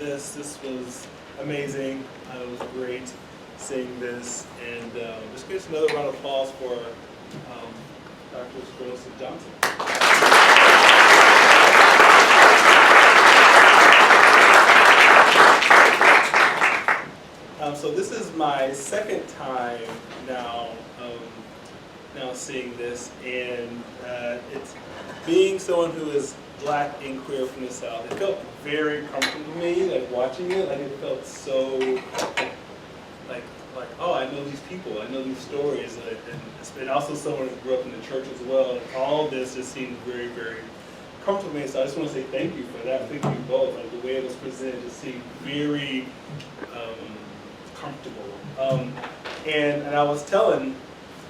this. This was amazing. It was great seeing this. And just give us another round of applause for Drs. Gross and Johnson. So this is my second time now seeing this, and it's being someone who is Black and queer from the South. It felt very comfortable to me, like watching it. Like it felt so like oh, I know these people, I know these stories, and also someone who grew up in the church as well. And all this just seemed very, very comfortable to me. So I just want to say thank you for that. Thank you both. Like the way it was presented just seemed very comfortable. And I was telling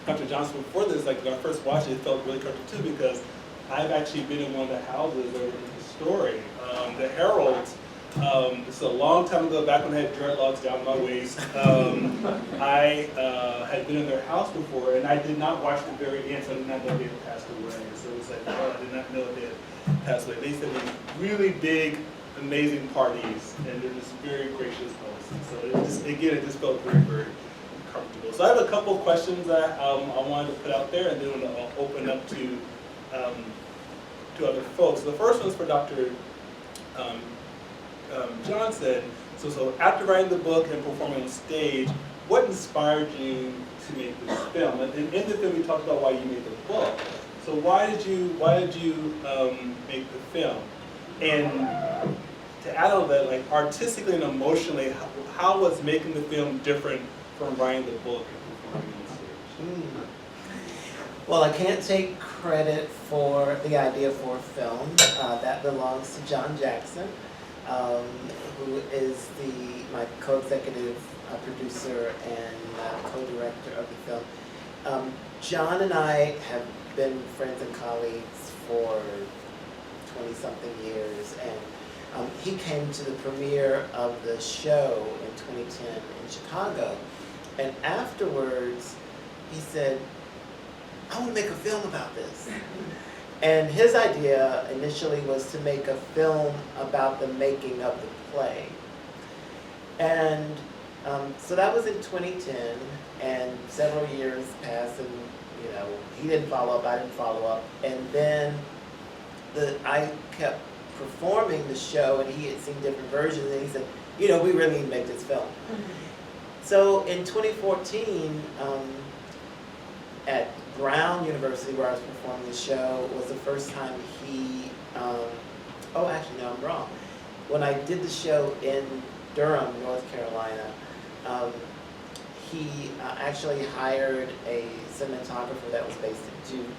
Dr. Johnson before this, like when I first watched it, it felt really comfortable too, because I've actually been in one of the houses where the story, the Heralds. This is a long time ago, back when I had dreadlocks down my waist. I had been in their house before, and I did not watch the very end, so I did not know they had passed away. So it was like, oh, I did not know they had passed away. They used to have these really big, amazing parties, and they're just very gracious hosts. So it just, again, it just felt very, very comfortable. So I have a couple of questions that I wanted to put out there, and then I'll open up to other folks. The first one is for Dr. Johnson. So after writing the book and performing on stage, what inspired you to make this film? And in the film, you talked about why you made the book. So why did you make the film? And to add on that, like artistically and emotionally, how was making the film different from writing the book and performing on stage? Well, I can't take credit for the idea for film. That belongs to John Jackson, who is my co-executive producer and co-director of the film. John and I have been friends and colleagues for 20-something years, and he came to the premiere of the show in 2010 in Chicago, and afterwards he said, I want to make a film about this. And his idea initially was to make a film about the making of the play. And so that was in 2010, and several years passed, and he didn't follow up, I didn't follow up. And then I kept performing the show, and he had seen different versions, and he said, we really need to make this film. So in 2014, at Brown University, where I was performing the show, was the first time he, actually no, I'm wrong. When I did the show in Durham, North Carolina, he actually hired a cinematographer that was based in Duke,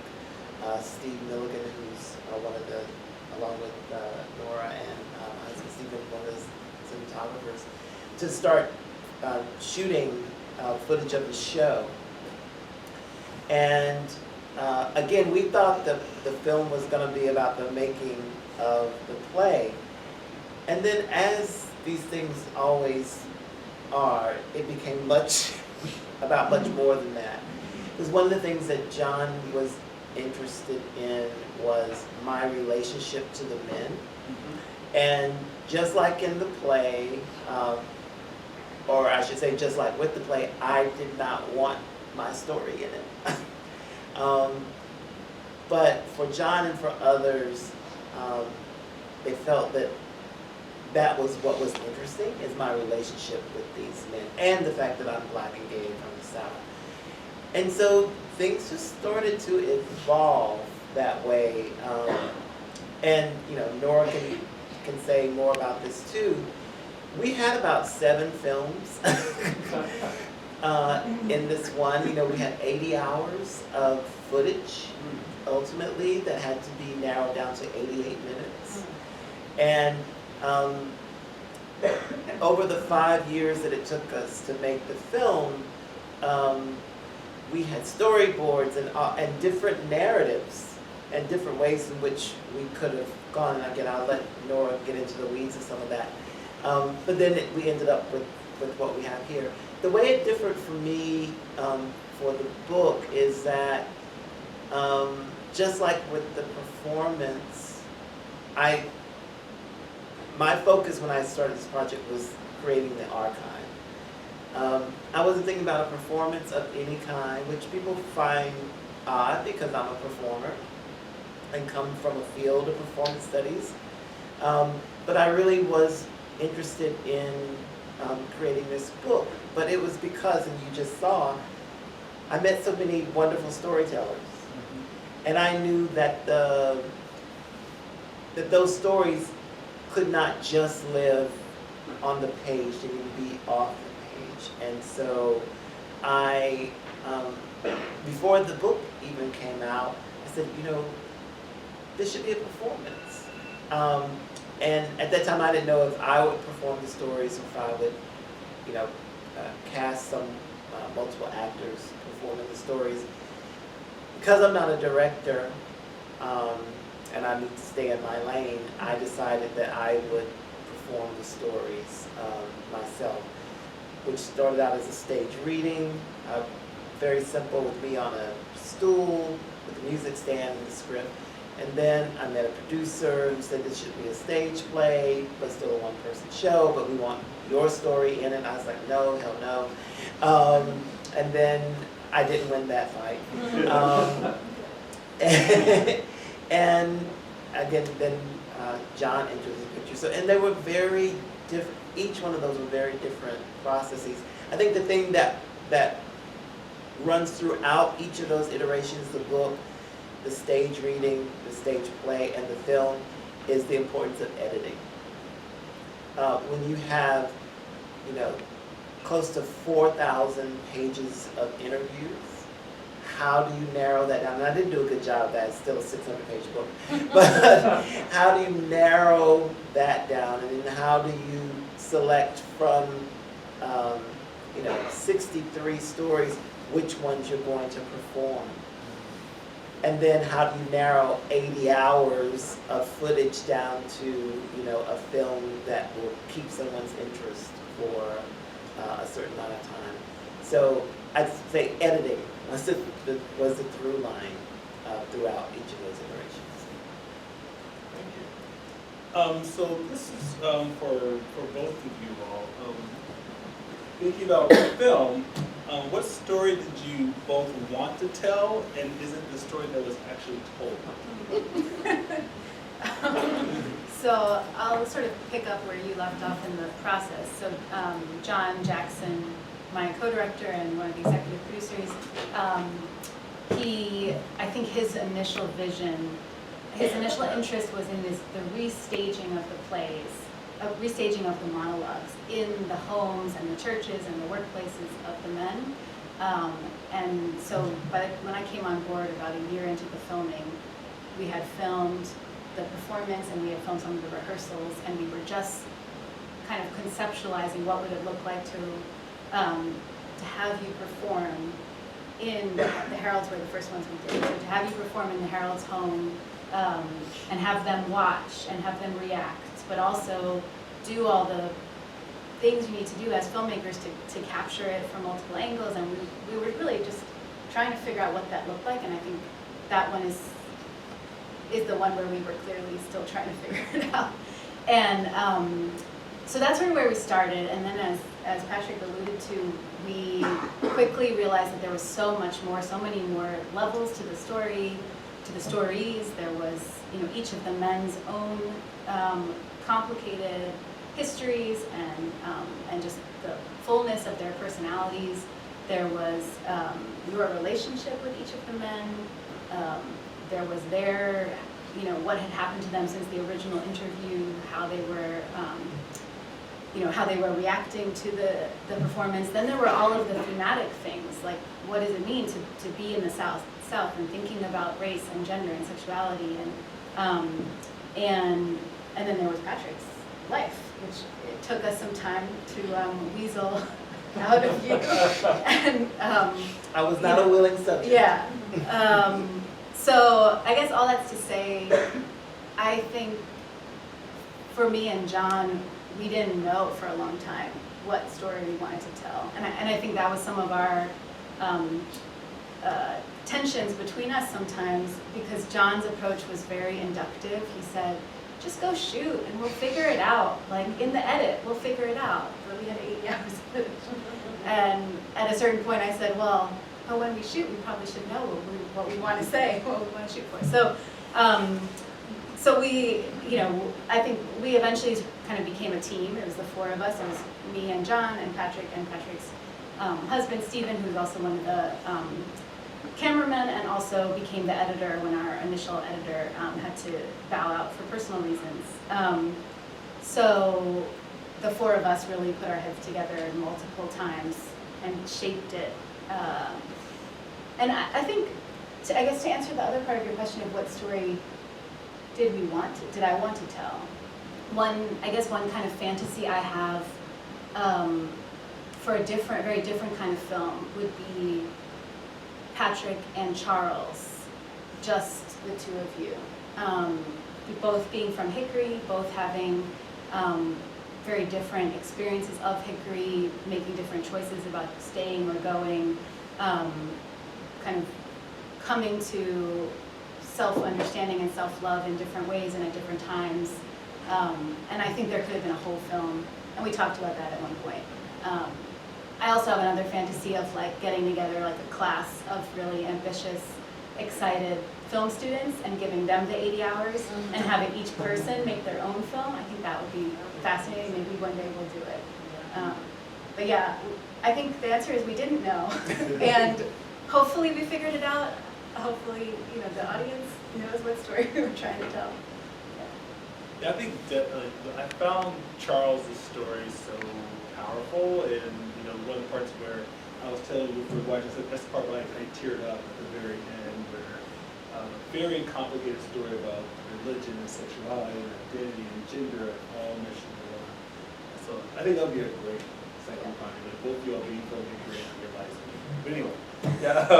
Steve Milligan, who's one of the, along with Nora and my husband Stephen, one of the cinematographers, to start shooting footage of the show. And again, we thought the film was going to be about the making of the play. And then, as these things always are, it became about much more than that. Because one of the things that John was interested in was my relationship to the men. Mm-hmm. And just like in the play, or I should say just like with the play, I did not want my story in it. But for John and for others, they felt that was what was interesting, is my relationship with these men, and the fact that I'm Black and gay from the South. And so things just started to evolve that way. And Nora can say more about this too. We had about 7 films in this one. We had 80 hours of footage ultimately that had to be narrowed down to 88 minutes. And over the 5 years that it took us to make the film, we had storyboards and different narratives and different ways in which we could have gone. And again, I'll let Nora get into the weeds of some of that. But then we ended up with what we have here. The way it differed for me for the book is that just like with the performance, my focus when I started this project was creating the archive. I wasn't thinking about a performance of any kind, which people find odd because I'm a performer and come from a field of performance studies. But I really was interested in creating this book. But it was because, and you just saw, I met so many wonderful storytellers. And I knew that that those stories could not just live on the page, they need to be off the page. And so I, before the book even came out, I said, you know, this should be a performance. And at that time I didn't know if I would perform the stories or if I would, you know, cast some multiple actors performing the stories. Because I'm not a director, and I need to stay in my lane, I decided that I would perform the stories myself, which started out as a stage reading, very simple, with me on a stool, with a music stand and the script. And then I met a producer who said this should be a stage play, but still a one-person show, but we want your story in it. I was like, no, hell no. And then I didn't win that fight. And again, then John entered the picture. So, and they were very different. Each one of those were very different processes. I think the thing that runs throughout each of those iterations, the book, the stage reading, the stage play, and the film, is the importance of editing. When you have, you know, close to 4,000 pages of interviews, how do you narrow that down? And I didn't do a good job of that, it's still a 600-page book. But how do you narrow that down? And then how do you select from, you know, 63 stories, which ones you're going to perform? And then how do you narrow 80 hours of footage down to, you know, a film that will keep someone's interest for a certain amount of time? So I'd say editing was the through line throughout each of those iterations. Thank you. So this is for both of you all. Thinking about film, what story did you both want to tell, and is it the story that was actually told? So I'll sort of pick up where you left off in the process. So John Jackson, my co-director and one of the executive producers, I think his initial vision, his initial interest was in the restaging of the plays, restaging of the monologues in the homes and the churches and the workplaces of the men. And so when I came on board about a year into the filming, we had filmed the performance and we had filmed some of the rehearsals, and we were just kind of conceptualizing what would it look like to have you perform in the Heralds were the first ones we did. So to have you perform in the Herald's home and have them watch and have them react, but also do all the things you need to do as filmmakers to capture it from multiple angles. And we were really just trying to figure out what that looked like, and I think that one is the one where we were clearly still trying to figure it out. And so that's sort of where we started, and then as Patrick alluded to, we quickly realized that there was so much more, so many more levels to the story, to the stories. There was, you know, each of the men's own complicated histories and just the fullness of their personalities. There was your relationship with each of the men. There was their, you know, what had happened to them since the original interview, how they were, you know, how they were reacting to the performance. Then there were all of the thematic things, like what does it mean to be in the South and thinking about race and gender and sexuality, and then there was Patrick's life, which it took us some time to weasel out of you. And I was not a willing subject. Yeah. So I guess all that's to say, I think for me and John, we didn't know for a long time what story we wanted to tell. And I think that was some of our tensions between us sometimes, because John's approach was very inductive. He said, just go shoot and we'll figure it out. Like in the edit, we'll figure it out. But we had 80 hours of footage. And at a certain point I said, well, when we shoot, we probably should know what we want to say, what we want to shoot for. So we, I think we eventually kind of became a team. It was the four of us. It was me and John and Patrick's husband, Stephen, who's also one of the cameramen and also became the editor when our initial editor had to bow out for personal reasons. So the four of us really put our heads together multiple times and shaped it. And I think, I guess to answer the other part of your question of what story did I want to tell? One kind of fantasy I have for a very different kind of film would be Patrick and Charles, just the two of you. Both being from Hickory, both having very different experiences of Hickory, making different choices about staying or going, kind of coming to self-understanding and self-love in different ways and at different times. And I think there could have been a whole film, and we talked about that at one point. I also have another fantasy of like getting together like a class of really ambitious, excited film students and giving them the 80 hours and having each person make their own film. I think that would be fascinating. Maybe one day we'll do it. But yeah, I think the answer is we didn't know. And hopefully we figured it out. Hopefully, the audience knows what story we were trying to tell. Yeah, I think I found Charles' story so powerful, and one of the parts where I was telling you before watching, that's the part where I teared up at the very end, where a very complicated story about religion and sexuality and identity and gender all meshed together. So I think that would be a great second part. Both of you all being from Hickory and realizing. But anyway, yeah.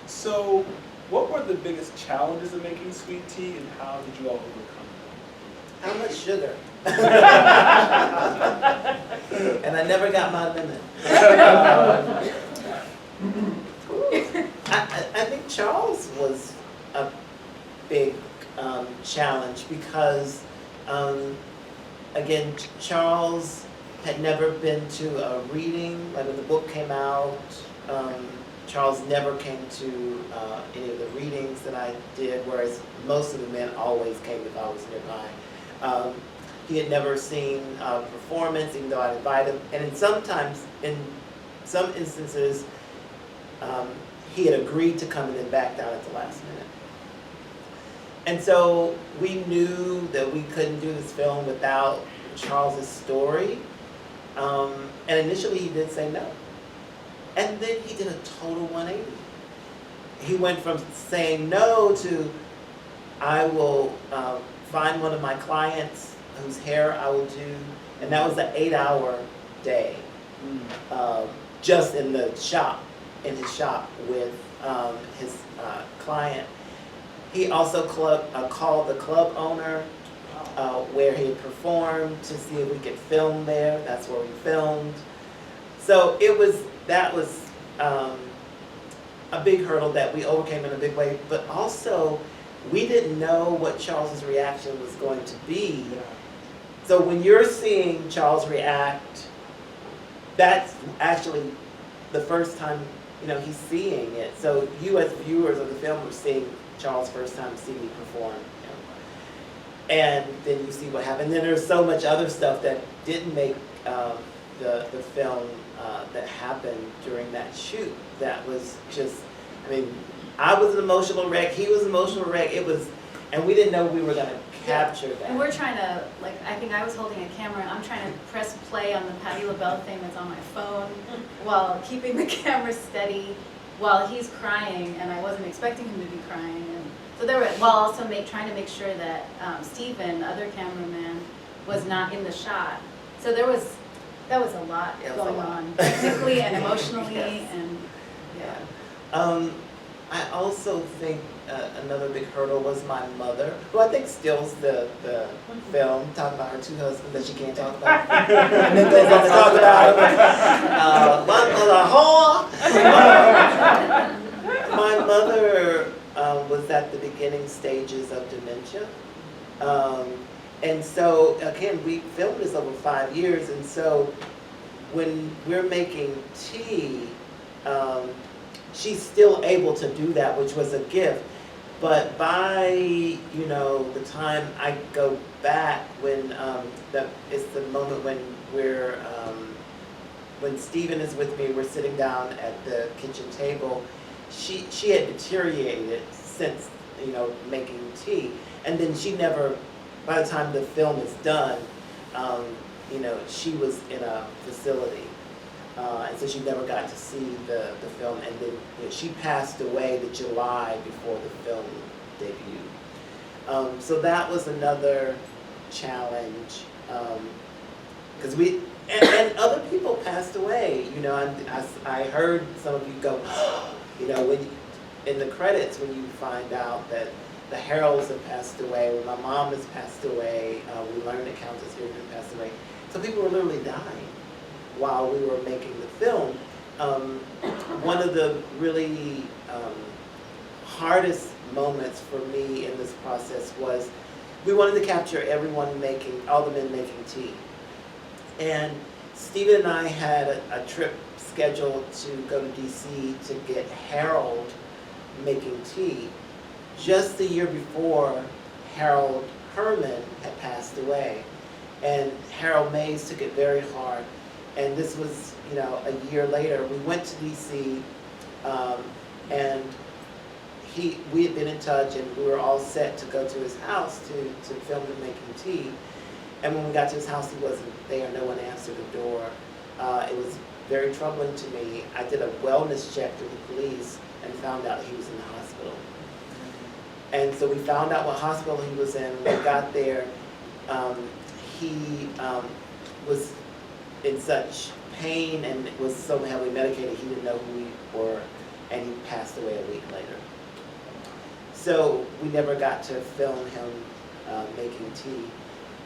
So what were the biggest challenges of making sweet tea, and how did you all overcome them? How much sugar? And I never got my limit. I think Charles was a big challenge because, again, Charles had never been to a reading. Like when the book came out, Charles never came to any of the readings that I did, whereas most of the men always came if I was nearby. He had never seen a performance, even though I'd invite him. And in some instances, he had agreed to come and then backed out at the last minute. And so we knew that we couldn't do this film without Charles's story. And initially he did say no. And then he did a total 180. He went from saying no to, I will find one of my clients whose hair I will do, and that was an 8-hour day, just in his shop with his client. He also called the club owner where he had performed to see if we could film there. That's where we filmed. So that was a big hurdle that we overcame in a big way, but also we didn't know what Charles's reaction was going to be. So when you're seeing Charles react, that's actually the first time he's seeing it. So you as viewers of the film are seeing Charles' first time see me perform. And then you see what happened. Then there's so much other stuff that didn't make the film that happened during that shoot. That was just, I was an emotional wreck, he was an emotional wreck. And we didn't know we were gonna capture that. And we're trying to, I think I was holding a camera, I'm trying to press play on the Patti LaBelle thing that's on my phone while keeping the camera steady while he's crying, and I wasn't expecting him to be crying. And so while also trying to make sure that Stephen, the other cameraman, was not in the shot. So that was a lot going on, technically and emotionally, Yes. and I also think another big hurdle was my mother, who I think steals the film, talking about her two husbands that she can't talk about. And then goes on to talk about one was a whore. My mother was at the beginning stages of dementia, And so, again, we filmed this over 5 years, and so when we're making tea, she's still able to do that, which was a gift. But by, the time I go back, when it's the moment when when Stephen is with me, we're sitting down at the kitchen table, she had deteriorated since, making tea. And then she never, by the time the film is done, she was in a facility. And so she never got to see the film. And then she passed away the July before the film debuted. So that was another challenge. Because and other people passed away. I heard some of you go, when in the credits when you find out that the Harolds have passed away, when my mom has passed away, we learned that Countess Hill had passed away. So people were literally dying while we were making the film. One of the really hardest moments for me in this process was we wanted to capture all the men making tea. And Stephen and I had a trip scheduled to go to DC to get Harold making tea. Just the year before, Harold Herman had passed away. And Harold Mays took it very hard. And this was, a year later. We went to DC, and we had been in touch, and we were all set to go to his house to film him making tea. And when we got to his house, he wasn't there. No one answered the door. It was very troubling to me. I did a wellness check through the police and found out he was in the hospital. And so we found out what hospital he was in. When we got there, he was in such pain and was so heavily medicated he didn't know who we were, and he passed away a week later. So we never got to film him making tea.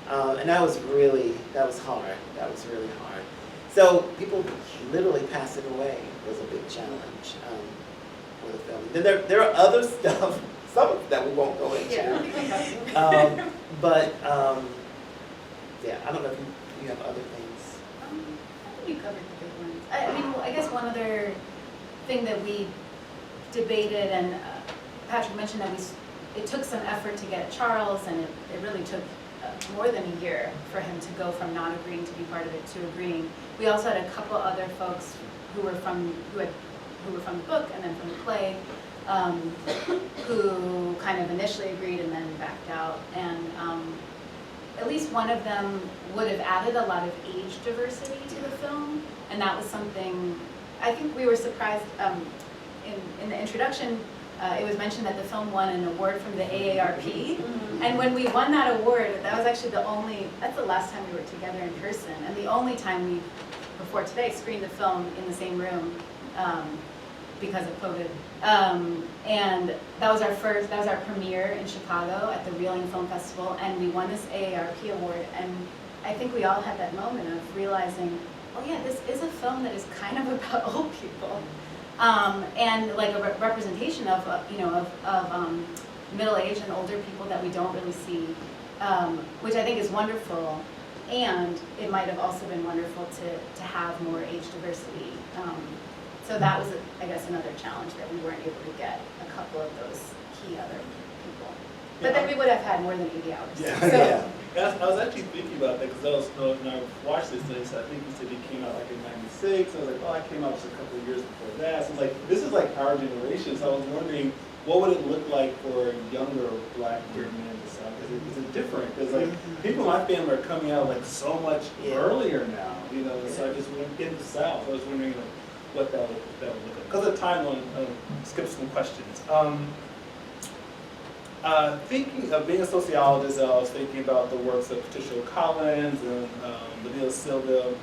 And that was hard. That was really hard. So people literally passing away was a big challenge for the film. Then there are other stuff, some of that we won't go into. Yeah. But I don't know if you have other things. I think you covered the big ones. I guess one other thing that we debated, and Patrick mentioned that it took some effort to get Charles, and it really took more than a year for him to go from not agreeing to be part of it to agreeing. We also had a couple other folks who were from the book and then from the play, who kind of initially agreed and then backed out. And at least one of them would have added a lot of age diversity to the film, and that was something I think we were surprised. In the introduction, it was mentioned that the film won an award from the AARP, and when we won that award, that was actually that's the last time we were together in person, and the only time we, before today, screened the film in the same room because of COVID. And that was our premiere in Chicago at the Reeling Film Festival, and we won this AARP award, and I think we all had that moment of realizing, oh yeah, this is a film that is kind of about old people. And like a representation of middle-aged and older people that we don't really see, which I think is wonderful. And it might have also been wonderful to have more age diversity. So that was, I guess, another challenge that we weren't able to get a couple of those key other people. But then we would have had more than 80 hours. Yeah. So, Yeah. I was actually thinking about that because when I watched this thing, so I think you said it came out like in '96. I was like, oh, it came out just a couple of years before that. So it's like, this is like our generation. So I was wondering, what would it look like for younger Black queer men to sound? Is it different? Because like people in my family are coming out like so much earlier now, So I just went in the South. I was wondering what that would look like. Because of time, on skip some questions. Thinking of being a sociologist, I was thinking about the works of Patricia Collins and Laville Silva.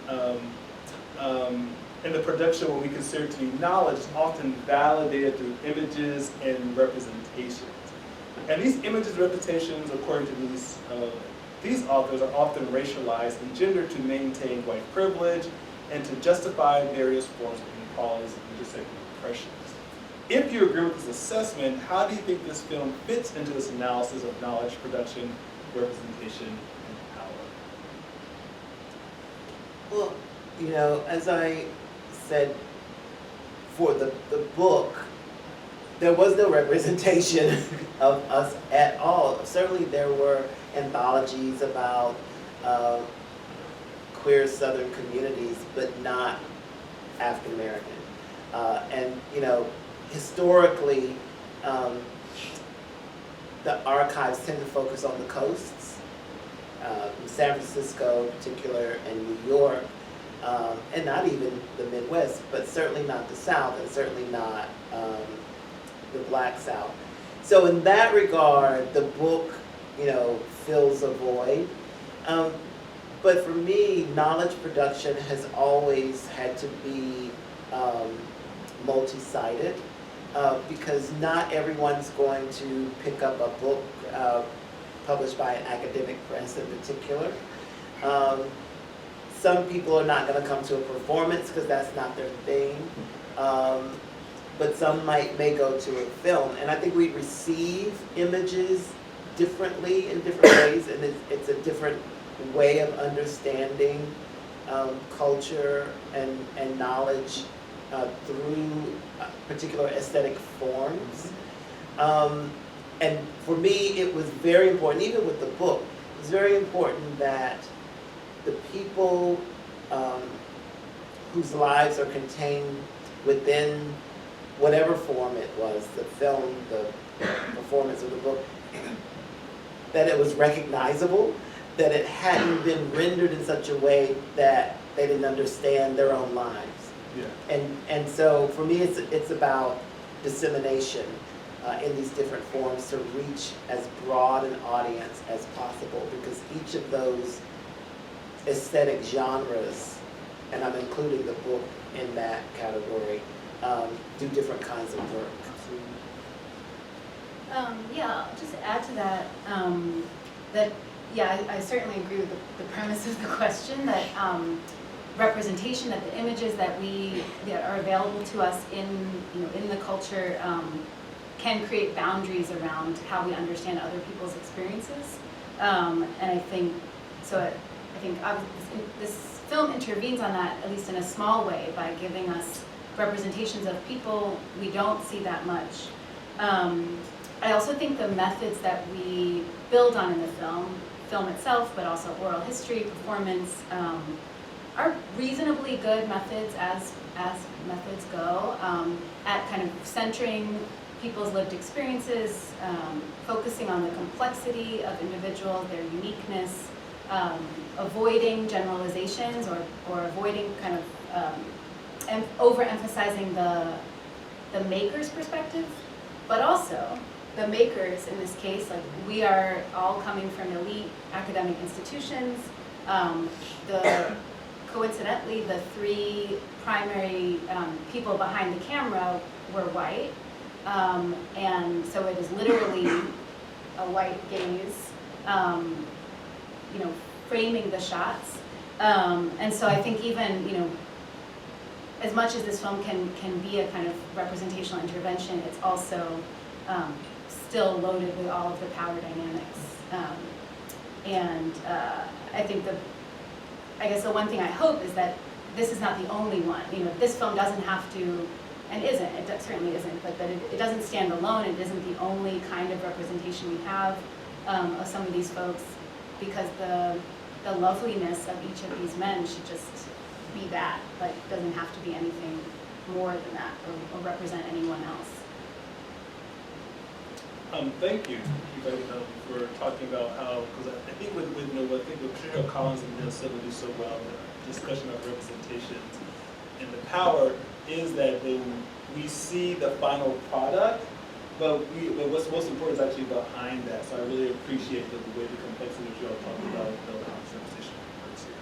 In the production, what we consider to be knowledge is often validated through images and representations. And these images and representations, according to these authors, are often racialized and gendered to maintain white privilege and to justify various forms of inequalities and intersecting oppressions. If you agree with this assessment, how do you think this film fits into this analysis of knowledge production representation and power? Well, you know, as I said, for the book, there was no representation of us at all. Certainly there were anthologies about queer Southern communities, but not African American. And, you know, historically, the archives tend to focus on the coasts, San Francisco in particular, and New York, and not even the Midwest, but certainly not the South, and certainly not the Black South. So in that regard, the book, you know, fills a void. But for me, knowledge production has always had to be multi-sided, because not everyone's going to pick up a book published by an academic press in particular. Some people are not going to come to a performance because that's not their thing. But some may go to a film. And I think we receive images differently in different ways, and it's a different way of understanding culture and knowledge through particular aesthetic forms. And for me, it was very important, even with the book, it was very important that the people whose lives are contained within whatever form it was, the film, the performance of the book, that it was recognizable, that it hadn't been rendered in such a way that they didn't understand their own lives. Yeah. And so for me, it's about dissemination in these different forms to reach as broad an audience as possible, because each of those aesthetic genres, and I'm including the book in that category, do different kinds of work. Yeah, I'll just add to that, I certainly agree with the premise of the question, that representation, that the images that are available to us in the culture can create boundaries around how we understand other people's experiences. And I think this film intervenes on that, at least in a small way, by giving us representations of people we don't see that much. I also think the methods that we build on in the film itself, but also oral history, performance, are reasonably good methods as methods go, at kind of centering people's lived experiences, focusing on the complexity of individuals, their uniqueness, avoiding generalizations or avoiding kind of overemphasizing the maker's perspective, but also the makers in this case, like we are all coming from elite academic institutions. Coincidentally, the three primary people behind the camera were white, and so it is literally a white gaze, framing the shots. And so I think even, as much as this film can be a kind of representational intervention, it's also still loaded with all of the power dynamics. I think I guess the one thing I hope is that this is not the only one. This film doesn't have to, and isn't, it certainly isn't, but that it doesn't stand alone. It isn't the only kind of representation we have of some of these folks, because the loveliness of each of these men should just be that. Like, doesn't have to be anything more than that, or represent anyone else. Thank you, for talking about how, because I think what Patricia Collins and Neil Silva do so well, the discussion of representations and the power, is that we see the final product, but what's most important is actually behind that. So I really appreciate the way the complexity that you all talked about the conversation works here.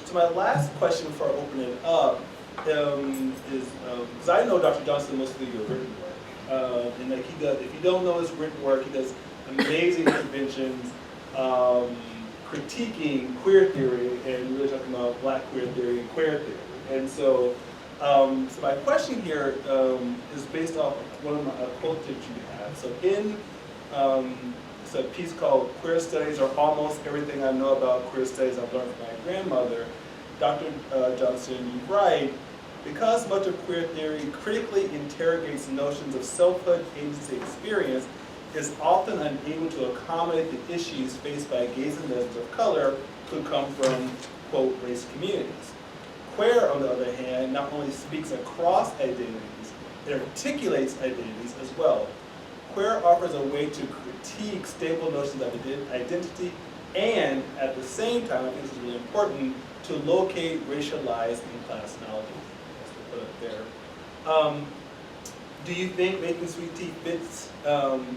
So my last question before I open it up is, because I know Dr. Johnson mostly your written work. And like he does, if you don't know his written work, he does amazing interventions critiquing queer theory, and really talking about Black queer theory and queer theory. And so, so my question here is based off of one of a quote that you have. So in it's a piece called Queer Studies Are Almost Everything I Know About Queer Studies I've Learned from My Grandmother. Dr. Johnson, you write, because much of queer theory critically interrogates notions of selfhood, agency, experience, is often unable to accommodate the issues faced by gays and lesbians of color who come from, quote, race communities. Queer, on the other hand, not only speaks across identities, it articulates identities as well. Queer offers a way to critique stable notions of identity and, at the same time, I think this is really important, to locate racialized and class knowledge. Put it there. Do you think Making Sweet Tea Fits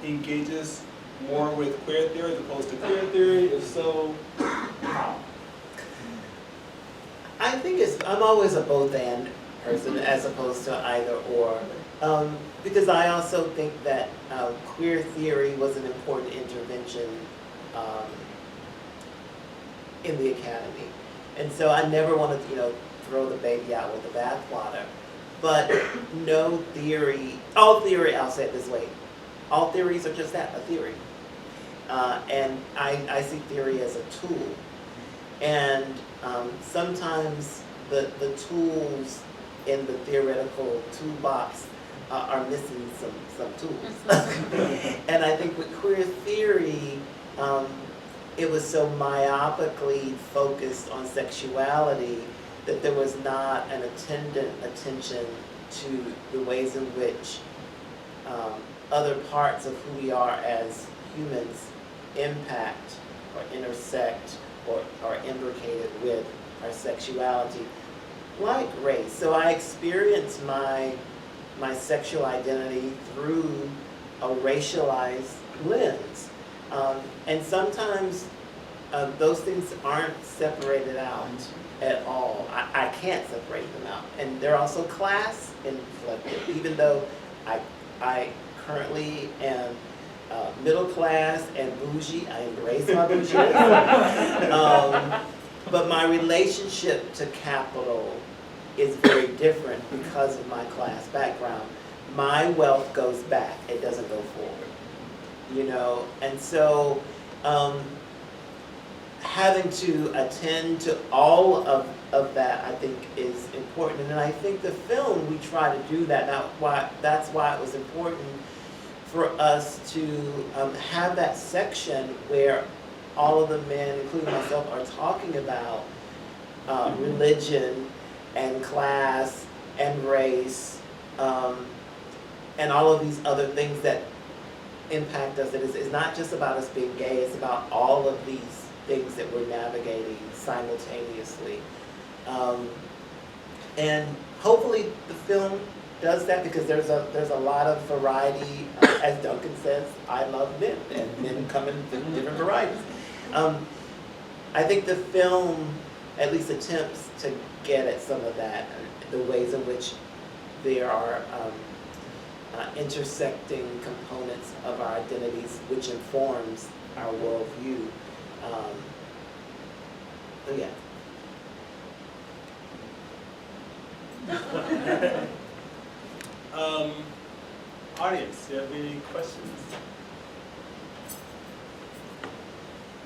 engages more with queer theory as opposed to queer theory? If so, how? I think I'm always a both and person as opposed to either or. Because I also think that queer theory was an important intervention in the academy. And so I never wanted to, throw the baby out with the bathwater. But no theory, all theory, I'll say it this way, all theories are just that, a theory. And I see theory as a tool. And sometimes the tools in the theoretical toolbox are missing some tools. And I think with queer theory, it was so myopically focused on sexuality that there was not an attendant attention to the ways in which other parts of who we are as humans impact or intersect or are imbricated with our sexuality, like race. So I experienced my sexual identity through a racialized lens. And sometimes those things aren't separated out at all. I can't separate them out. And they're also class inflected, even though I currently am middle class and bougie. I embrace my bougie. But my relationship to capital is very different because of my class background. My wealth goes back, it doesn't go forward. And so having to attend to all of that, I think, is important. And I think the film, we try to do that. That's why it was important for us to have that section where all of the men, including myself, are talking about religion and class and race and all of these other things that impact us. It's not just about us being gay, it's about all of these things that we're navigating simultaneously. And hopefully the film does that, because there's a lot of variety. As Duncan says, I love men, and men come in different varieties. I think the film at least attempts to get at some of that, the ways in which there are intersecting components of our identities, which informs our worldview. So yeah. Audience, do you have any questions?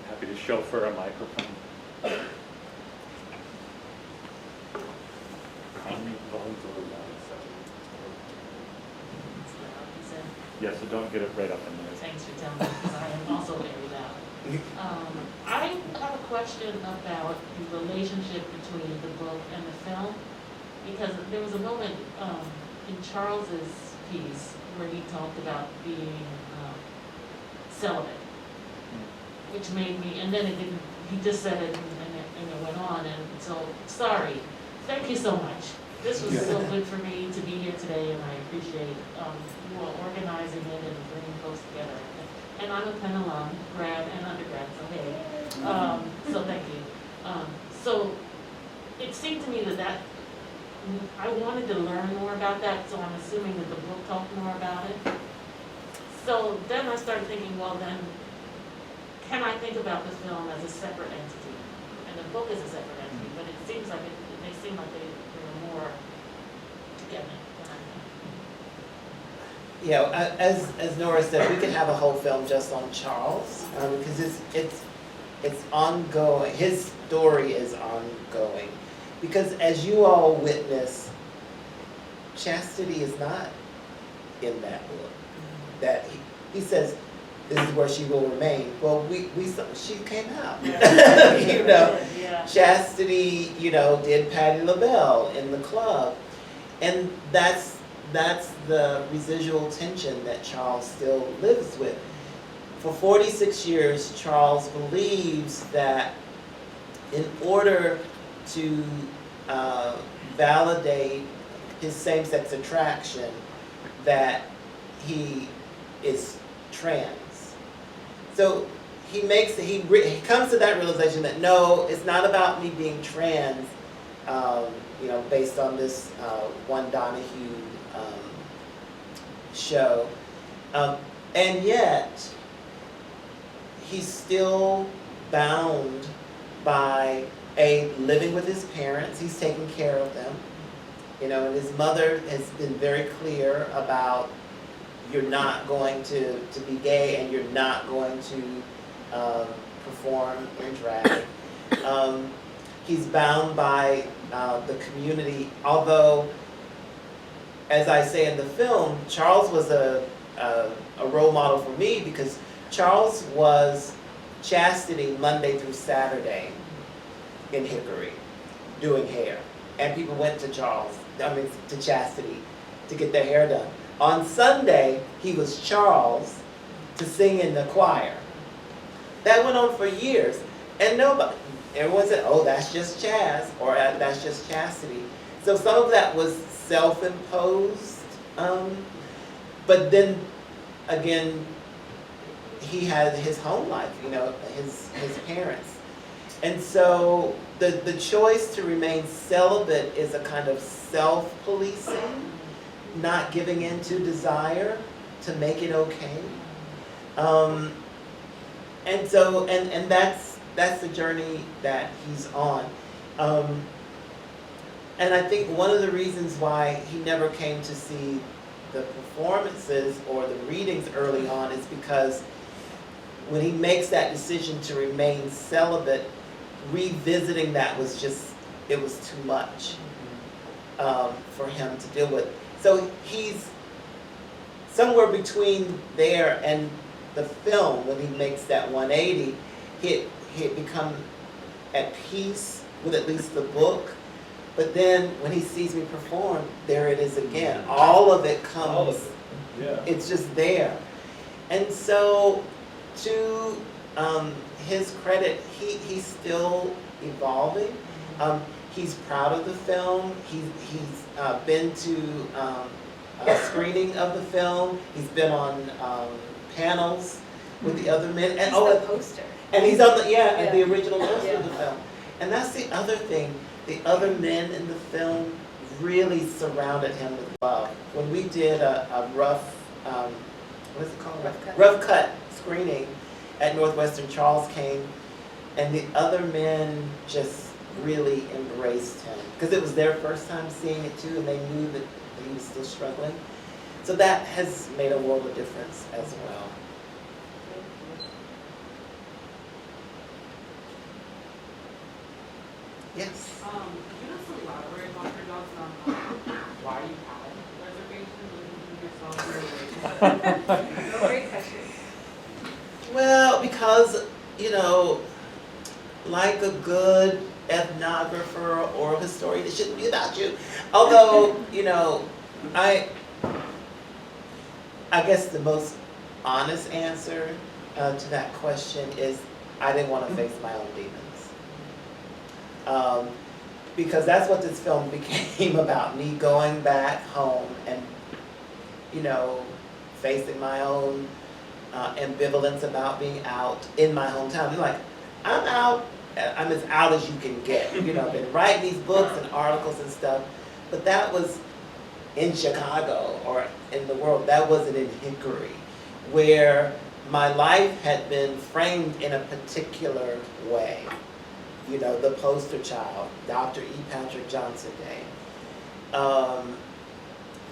Happy to chauffeur a microphone. Yeah, so don't get it right up in there. Thanks for telling me, because I am also very loud. I have a question about the relationship between the book and the film, because there was a moment in Charles's piece where he talked about being celibate, which made me, and then it didn't, he just said it and it went on, and so, sorry. Thank you so much. This was so good for me to be here today, and I appreciate you all organizing it and bringing folks together. And I'm a Penn alum, grad and undergrad, so hey. So thank you. So it seemed to me that I wanted to learn more about that, so I'm assuming that the book talked more about it. So then I started thinking, well then, can I think about the film as a separate entity? And the book is a separate entity, but it seems like they seem like they were more together than I you know, as Nora said, we could have a whole film just on Charles, because it's ongoing. His story is ongoing. Because as you all witness, chastity is not in that book. That he says, this is where she will remain. Well, she came out. You know, Yeah. Chastity, you know, did Patti LaBelle in the club. And that's the residual tension that Charles still lives with. For 46 years, Charles believes that in order to validate his same-sex attraction, that he is trans. So he comes to that realization that no, it's not about me being trans, you know, based on this one Donahue show, and yet he's still bound by living with his parents. He's taking care of them, you know, and his mother has been very clear about, you're not going to be gay and you're not going to perform in drag. He's bound by the community, although, as I say in the film, Charles was a role model for me, because Charles was chastity Monday through Saturday in Hickory, doing hair. And people went to to Chastity to get their hair done. On Sunday, he was Charles to sing in the choir. That went on for years. And everyone said, oh, that's just Chaz, or that's just Chastity. So some of that was self-imposed. But then, again, he had his home life, you know, his parents. And so the choice to remain celibate is a kind of self-policing, not giving in to desire to make it okay. And so, and that's the journey that he's on. And I think one of the reasons why he never came to see the performances or the readings early on is because when he makes that decision to remain celibate, revisiting that was just, it was too much for him to deal with. So he's somewhere between there and the film. When he makes that 180, he had become at peace with at least the book. But then when he sees me perform, there it is again. All of it comes. All of it. Yeah. It's just there. And so, to his credit, he's still evolving. He's proud of the film. He's been to a screening of the film. He's been on panels with the other men. And He's the poster. And he's on the original poster of the Yeah. film. And that's the other thing. The other men in the film really surrounded him with love. When we did a rough, what is it called? Rough cut screening at Northwestern, Charles came, and the other men just really embraced him. Because it was their first time seeing it too, and they knew that he was still struggling. So that has made a world of difference as well. Yes. Could you just elaborate, Dr. Johnson, on why you had reservations within yourself? Great question. Well, because, you know, like a good ethnographer or historian, it shouldn't be about you. Although, you know, I guess the most honest answer to that question is I didn't want to face my own demons. Because that's what this film became about, me going back home and, you know, facing my own ambivalence about being out in my hometown. Like, I'm out, I'm as out as you can get. You know, I've been writing these books and articles and stuff, but that was in Chicago or in the world. That wasn't in Hickory, where my life had been framed in a particular way. You know, the poster child, Dr. E. Patrick Johnson Day.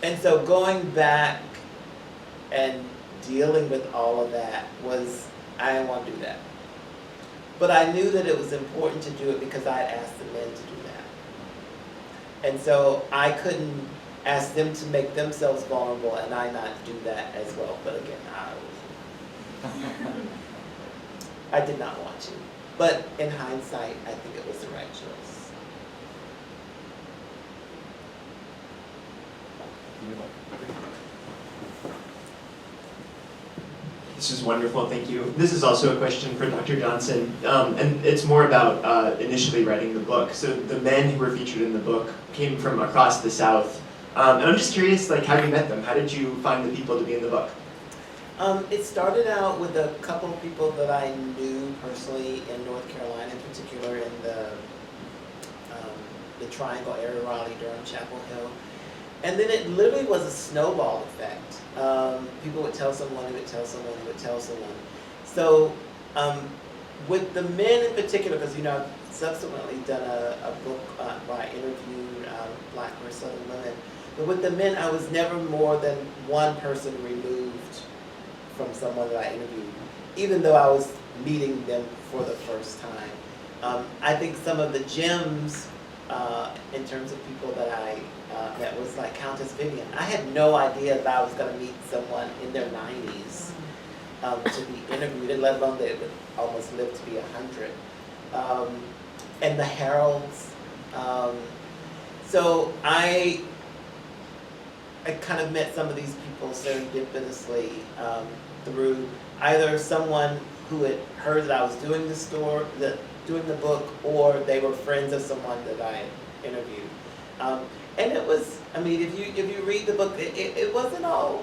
And so going back and dealing with all of that was, I didn't want to do that. But I knew that it was important to do it because I had asked the men to do that. And so I couldn't ask them to make themselves vulnerable and I not do that as well. But again, I did not want to. But in hindsight, I think it was the right choice. This is wonderful, thank you. This is also a question for Dr. Johnson, and it's more about initially writing the book. So the men who were featured in the book came from across the South, and I'm just curious, like, how you met them? How did you find the people to be in the book? It started out with a couple of people that I knew personally in North Carolina, in particular in the Triangle area, Raleigh, Durham, Chapel Hill. And then it literally was a snowball effect. People would tell someone, who would tell someone, who would tell someone. So with the men in particular, because I've subsequently done a book where I interviewed Black or Southern women. But with the men, I was never more than one person removed from someone that I interviewed, even though I was meeting them for the first time. I think some of the gems in terms of people that I met was like Countess Vivian. I had no idea that I was going to meet someone in their 90s to be interviewed, and let alone they would almost live to be 100. And the Heralds. So I kind of met some of these people serendipitously through either someone who had heard that I was doing doing the book, or they were friends of someone that I interviewed. And it was, if you read the book, it wasn't all,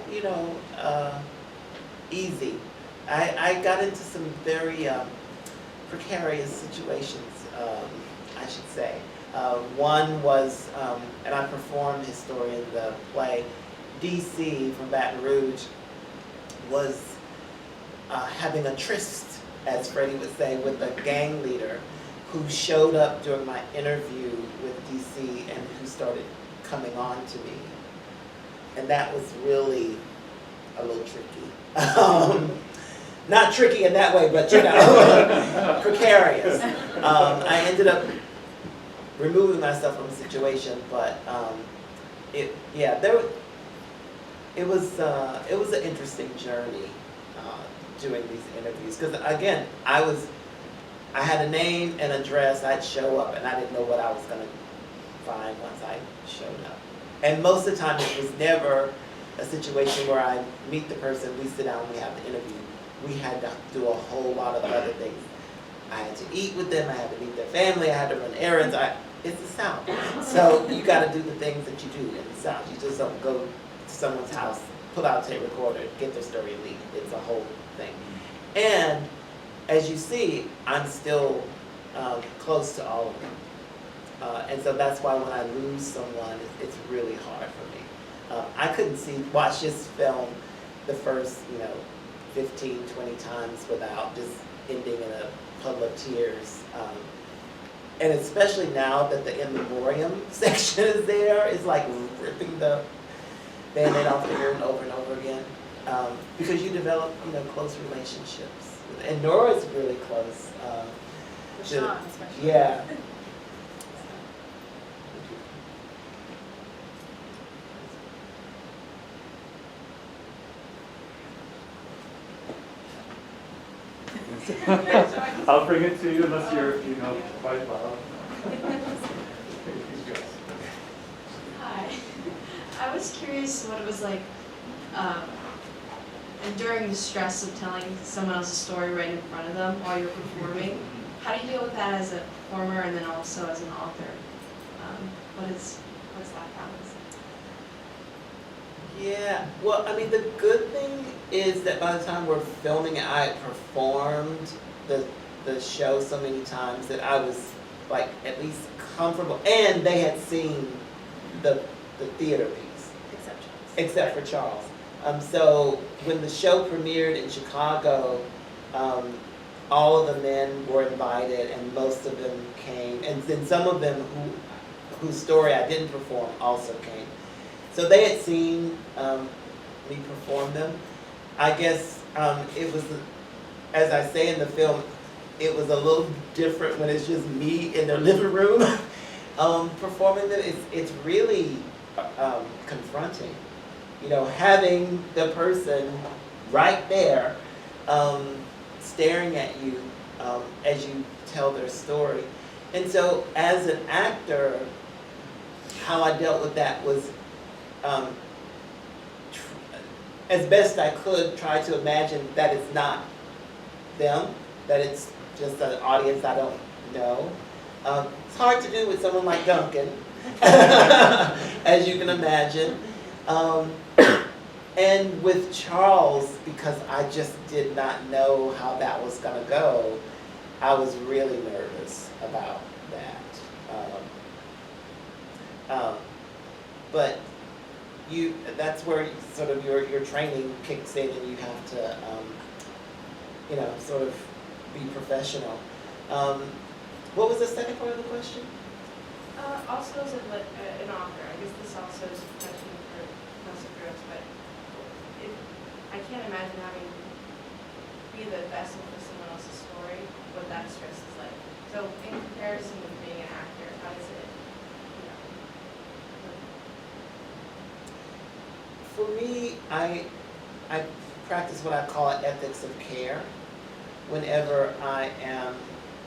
easy. I got into some very precarious situations, I should say. One was, and I performed his story in the play, DC from Baton Rouge was having a tryst, as Freddie would say, with a gang leader who showed up during my interview with DC and who started coming on to me. And that was really a little tricky. Not tricky in that way, but precarious. I ended up removing myself from the situation, but it was an interesting journey doing these interviews, because again, I had a name and address. I'd show up and I didn't know what I was going to find once I showed up. And most of the time it was never a situation where I meet the person, we sit down, we have the interview. We had to do a whole lot of other things. I had to eat with them, I had to meet their family, I had to run errands. It's the South. So you got to do the things that you do in the South. You just don't go to someone's house, pull out a tape recorder, get their story and leave. It's a whole thing. And as you see, I'm still close to all of them. And so that's why when I lose someone, it's really hard for me. I couldn't watch this film the first, 15, 20 times without just ending in a puddle of tears. And especially now that the in memoriam section is there, it's like ripping the Band-Aid off the wound over and over again. Because you develop, close relationships. And Nora's really close. With Shawn, especially. Yeah. I'll bring it to you unless you're, quite loud. Hi. I was curious what it was like enduring the stress of telling someone else's story right in front of them while you're performing. How do you deal with that as a performer and then also as an author? What's that balance? Yeah, well, the good thing is that by the time we're filming it, I had performed the show so many times that I was like at least comfortable, and they had seen the theater piece. Except for Charles. So when the show premiered in Chicago, all of the men were invited, and most of them came, and then some of them whose story I didn't perform also came. So they had seen me perform them, I guess it was, as I say in the film, it was a little different when it's just me in the living room performing it. It's really confronting, you know, having the person right there staring at you as you tell their story. And so as an actor, how I dealt with that was as best I could try to imagine that it's not them, that it's just an audience I don't know. It's hard to do with someone like Duncan, as you can imagine. And with Charles, because I just did not know how that was gonna go, I was really nervous about that. But that's where sort of your training kicks in and you have to, you know, sort of be professional. What was the second part of the question? Also as an author, I guess this also is a question for Professor Gross, but I can't imagine having be the vessel for someone else's story, what that stress is like. So in comparison with being an actor, how does it, For me, I practice what I call ethics of care whenever I am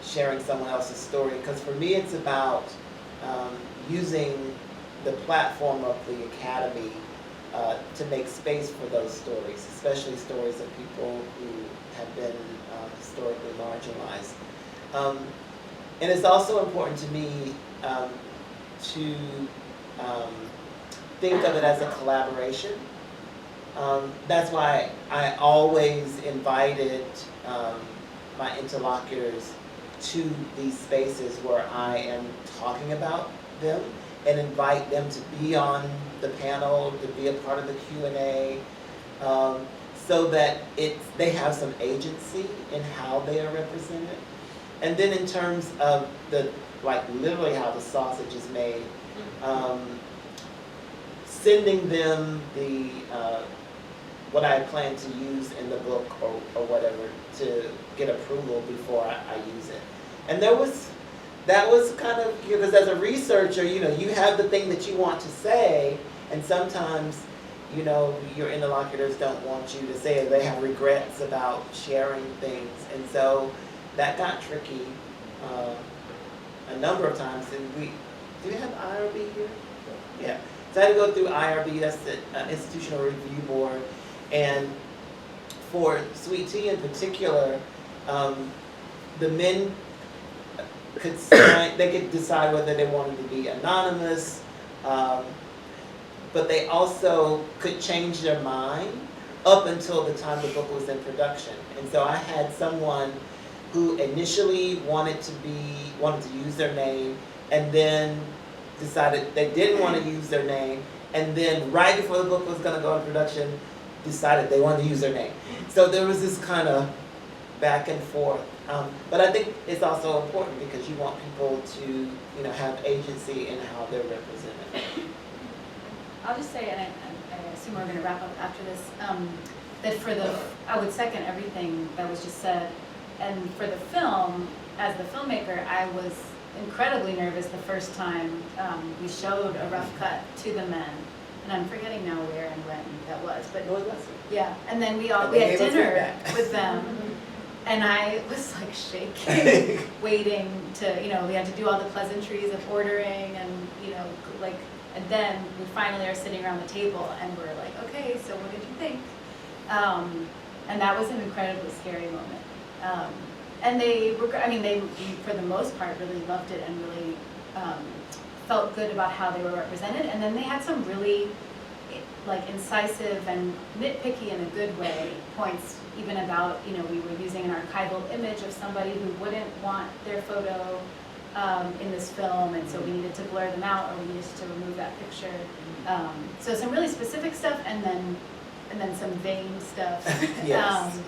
sharing someone else's story, because for me it's about using the platform of the Academy to make space for those stories, especially stories of people who have been historically marginalized. And it's also important to me to think of it as a collaboration. That's why I always invited my interlocutors to these spaces where I am talking about them and invite them to be on the panel, to be a part of the Q&A, so that they have some agency in how they are represented. And then in terms of literally how the sausage is made, sending them what I plan to use in the book or whatever to get approval before I use it. And that was kind of, because as a researcher, you know, you have the thing that you want to say, and sometimes, you know, your interlocutors don't want you to say it. They have regrets about sharing things. And so that got tricky a number of times. And do we have IRB here? Yeah. So I had to go through IRB, that's the Institutional Review Board. And for Sweet Tea in particular, the men could sign, they could decide whether they wanted to be anonymous, but they also could change their mind up until the time the book was in production. And so I had someone who initially wanted to use their name, and then decided they didn't want to use their name, and then right before the book was going to go into production, decided they wanted to use their name. So there was this kind of back and forth. But I think it's also important because you want people to, you know, have agency in how they're represented. I'll just say, and I assume we're going to wrap up after this, that I would second everything that was just said. And for the film, as the filmmaker, I was incredibly nervous the first time we showed a rough cut to the men. And I'm forgetting now where and when that was, but yeah. And then we had dinner with them, and I was like shaking, waiting to, you know, we had to do all the pleasantries of ordering, and you know, like, and then we finally are sitting around the table, and we're like, okay, so what did you think? And that was an incredibly scary moment. And they were, I mean, they for the most part really loved it and really felt good about how they were represented. And then they had some really like incisive and nitpicky in a good way points, even about, you know, we were using an archival image of somebody who wouldn't want their photo in this film, and so we needed to blur them out, or we needed to remove that picture. So some really specific stuff, and then some vain stuff. Yes.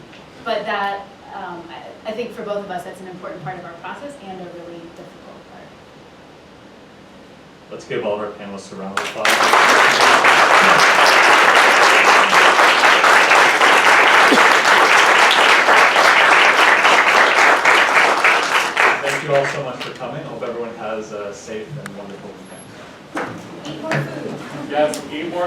But that, I think for both of us, that's an important part of our process and a really difficult part. Let's give all of our panelists a round of applause. you all so much for coming. I hope everyone has a safe and wonderful weekend. Eat more food. Yes, eat more.